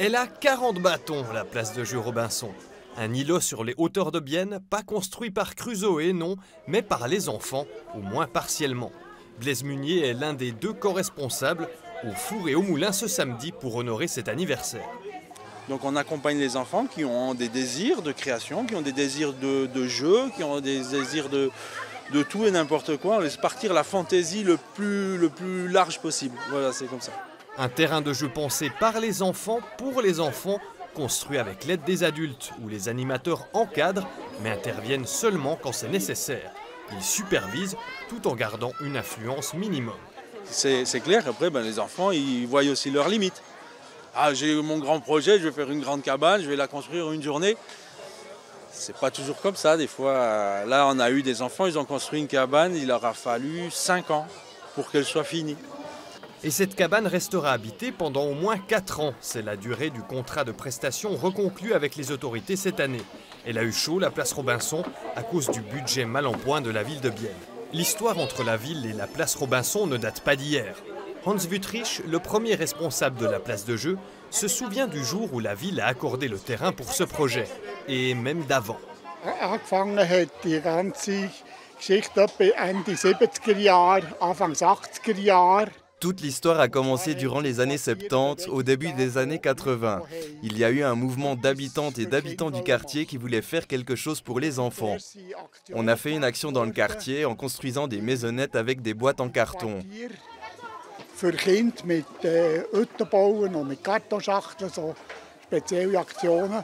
Elle a 40 bâtons, la place de jeu Robinson. Un îlot sur les hauteurs de Bienne, pas construit par Crusoe, non, mais par les enfants, au moins partiellement. Blaise Munier est l'un des 2 co-responsables au four et au moulin ce samedi pour honorer cet anniversaire. Donc on accompagne les enfants qui ont des désirs de création, qui ont des désirs de jeu, qui ont des désirs de tout et n'importe quoi. On laisse partir la fantaisie le plus large possible. Voilà, c'est comme ça. Un terrain de jeu pensé par les enfants, pour les enfants, construit avec l'aide des adultes, où les animateurs encadrent, mais interviennent seulement quand c'est nécessaire. Ils supervisent tout en gardant une influence minimum. C'est clair, après les enfants ils voient aussi leurs limites. Ah, j'ai mon grand projet, je vais faire une grande cabane, je vais la construire une journée. C'est pas toujours comme ça, des fois. Là, on a eu des enfants, ils ont construit une cabane, il leur a fallu 5 ans pour qu'elle soit finie. Et cette cabane restera habitée pendant au moins 4 ans. C'est la durée du contrat de prestation reconclu avec les autorités cette année. Elle a eu chaud, la place Robinson, à cause du budget mal en point de la ville de Bienne. L'histoire entre la ville et la place Robinson ne date pas d'hier. Hans Wüttrich, le premier responsable de la place de jeu, se souvient du jour où la ville a accordé le terrain pour ce projet, et même d'avant. Angefangen hat die ganze Geschichte etwa Ende 70er Jahre, Anfang 80er Jahre. Toute l'histoire a commencé durant les années 70, au début des années 80. Il y a eu un mouvement d'habitantes et d'habitants du quartier qui voulaient faire quelque chose pour les enfants. On a fait une action dans le quartier en construisant des maisonnettes avec des boîtes en carton. Für Kinder mit Hütten bauen und mit Kartonschachteln, so spezielle Aktionen.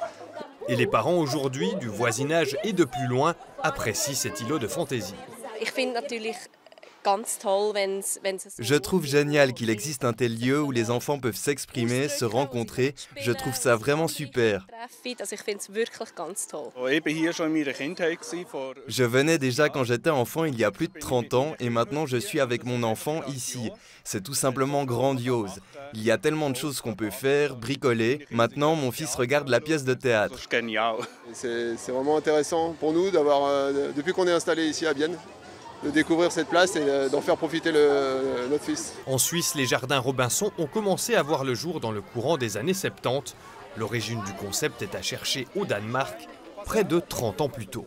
Et les parents aujourd'hui, du voisinage et de plus loin, apprécient cet îlot de fantaisie. Je trouve génial qu'il existe un tel lieu où les enfants peuvent s'exprimer, se rencontrer. Je trouve ça vraiment super. Je venais déjà quand j'étais enfant il y a plus de 30 ans et maintenant je suis avec mon enfant ici. C'est tout simplement grandiose. Il y a tellement de choses qu'on peut faire, bricoler. Maintenant, mon fils regarde la pièce de théâtre. C'est vraiment intéressant pour nous d'avoir, depuis qu'on est installé ici à Bienne, de découvrir cette place et d'en faire profiter notre fils. En Suisse, les jardins Robinson ont commencé à voir le jour dans le courant des années 70. L'origine du concept est à chercher au Danemark, près de 30 ans plus tôt.